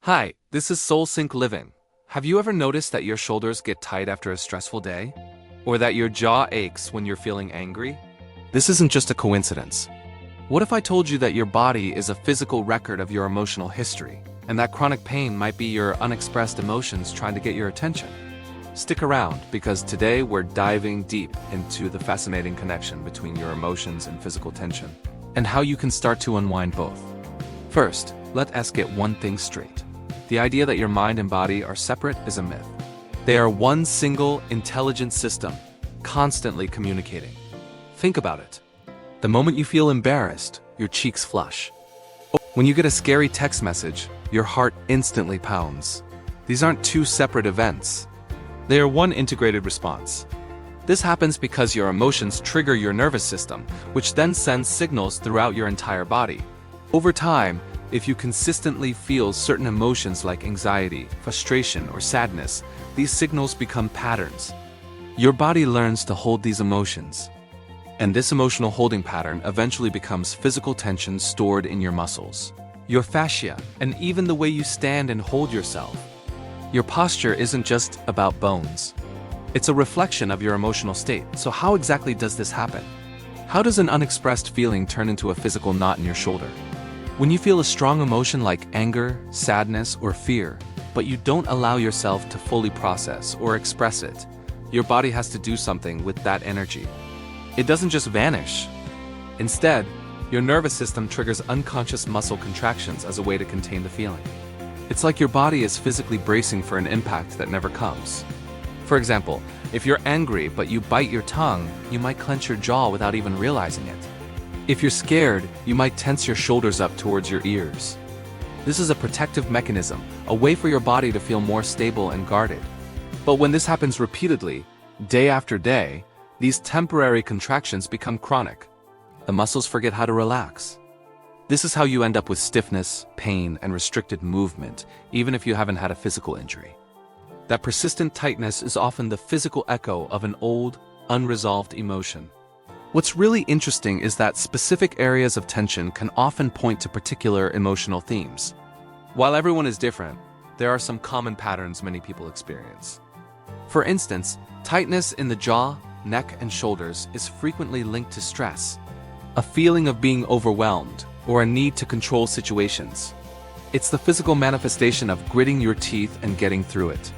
Hi, this is Soul Sync Living. Have you ever noticed that your shoulders get tight after a stressful day? Or that your jaw aches when you're feeling angry? This isn't just a coincidence. What if I told you that your body is a physical record of your emotional history, and that chronic pain might be your unexpressed emotions trying to get your attention? Stick around, because today we're diving deep into the fascinating connection between your emotions and physical tension, and how you can start to unwind both. First, let us get one thing straight. The idea that your mind and body are separate is a myth. They are one single, intelligent system, constantly communicating. Think about it. The moment you feel embarrassed, your cheeks flush. When you get a scary text message, your heart instantly pounds. These aren't two separate events. They are one integrated response. This happens because your emotions trigger your nervous system, which then sends signals throughout your entire body. Over time, if you consistently feel certain emotions like anxiety, frustration, or sadness, these signals become patterns. Your body learns to hold these emotions. And this emotional holding pattern eventually becomes physical tension stored in your muscles, your fascia, and even the way you stand and hold yourself. Your posture isn't just about bones. It's a reflection of your emotional state. So how exactly does this happen? How does an unexpressed feeling turn into a physical knot in your shoulder? When you feel a strong emotion like anger, sadness, or fear, but you don't allow yourself to fully process or express it, your body has to do something with that energy. It doesn't just vanish. Instead, your nervous system triggers unconscious muscle contractions as a way to contain the feeling. It's like your body is physically bracing for an impact that never comes. For example, if you're angry but you bite your tongue, you might clench your jaw without even realizing it. If you're scared, you might tense your shoulders up towards your ears. This is a protective mechanism, a way for your body to feel more stable and guarded. But when this happens repeatedly, day after day, these temporary contractions become chronic. The muscles forget how to relax. This is how you end up with stiffness, pain, and restricted movement, even if you haven't had a physical injury. That persistent tightness is often the physical echo of an old, unresolved emotion. What's really interesting is that specific areas of tension can often point to particular emotional themes. While everyone is different, there are some common patterns many people experience. For instance, tightness in the jaw, neck, and shoulders is frequently linked to stress, a feeling of being overwhelmed, or a need to control situations. It's the physical manifestation of gritting your teeth and getting through it.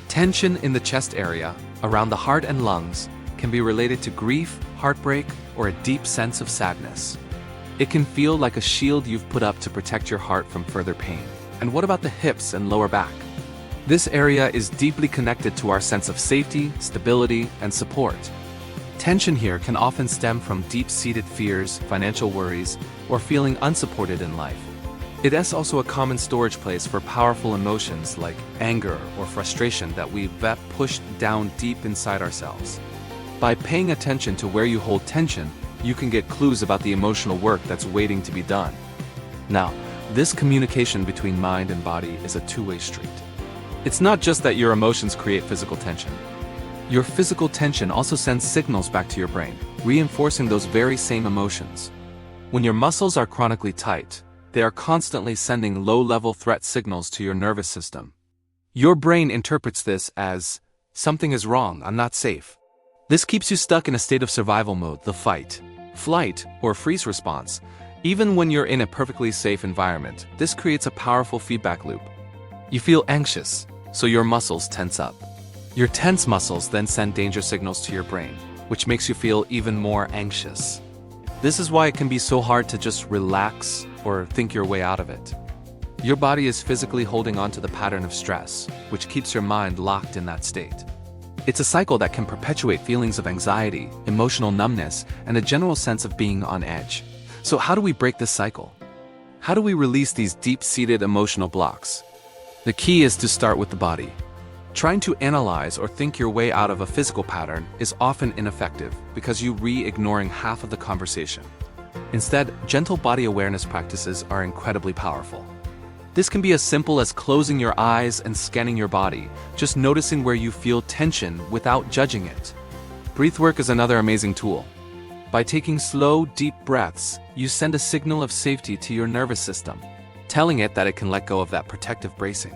Tension in the chest area, around the heart and lungs, can be related to grief, heartbreak, or a deep sense of sadness. It can feel like a shield you've put up to protect your heart from further pain. And what about the hips and lower back? This area is deeply connected to our sense of safety, stability, and support. Tension here can often stem from deep-seated fears, financial worries, or feeling unsupported in life. It is also a common storage place for powerful emotions like anger or frustration that we've pushed down deep inside ourselves. By paying attention to where you hold tension, you can get clues about the emotional work that's waiting to be done. Now, this communication between mind and body is a two-way street. It's not just that your emotions create physical tension. Your physical tension also sends signals back to your brain, reinforcing those very same emotions. When your muscles are chronically tight, they are constantly sending low-level threat signals to your nervous system. Your brain interprets this as, "Something is wrong, I'm not safe." This keeps you stuck in a state of survival mode, the fight, flight, or freeze response. Even when you're in a perfectly safe environment, this creates a powerful feedback loop. You feel anxious, so your muscles tense up. Your tense muscles then send danger signals to your brain, which makes you feel even more anxious. This is why it can be so hard to just relax or think your way out of it. Your body is physically holding on to the pattern of stress, which keeps your mind locked in that state. It's a cycle that can perpetuate feelings of anxiety, emotional numbness, and a general sense of being on edge. So how do we break this cycle? How do we release these deep-seated emotional blocks? The key is to start with the body. Trying to analyze or think your way out of a physical pattern is often ineffective because you ignoring half of the conversation. Instead, gentle body awareness practices are incredibly powerful. This can be as simple as closing your eyes and scanning your body, just noticing where you feel tension without judging it. Breathwork is another amazing tool. By taking slow, deep breaths, you send a signal of safety to your nervous system. telling it that it can let go of that protective bracing.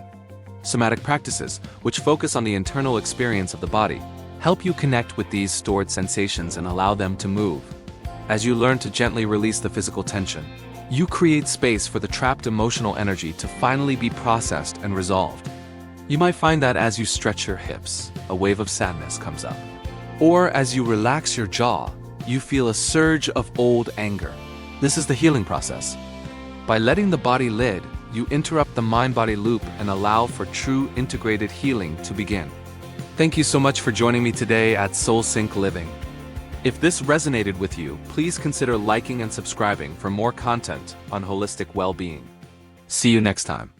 Somatic practices, which focus on the internal experience of the body, help you connect with these stored sensations and allow them to move. As you learn to gently release the physical tension, you create space for the trapped emotional energy to finally be processed and resolved. You might find that as you stretch your hips, a wave of sadness comes up. Or as you relax your jaw, you feel a surge of old anger. This is the healing process. By letting the body lead, you interrupt the mind-body loop and allow for true integrated healing to begin. Thank you so much for joining me today at Soul Sync Living. If this resonated with you, please consider liking and subscribing for more content on holistic well-being. See you next time.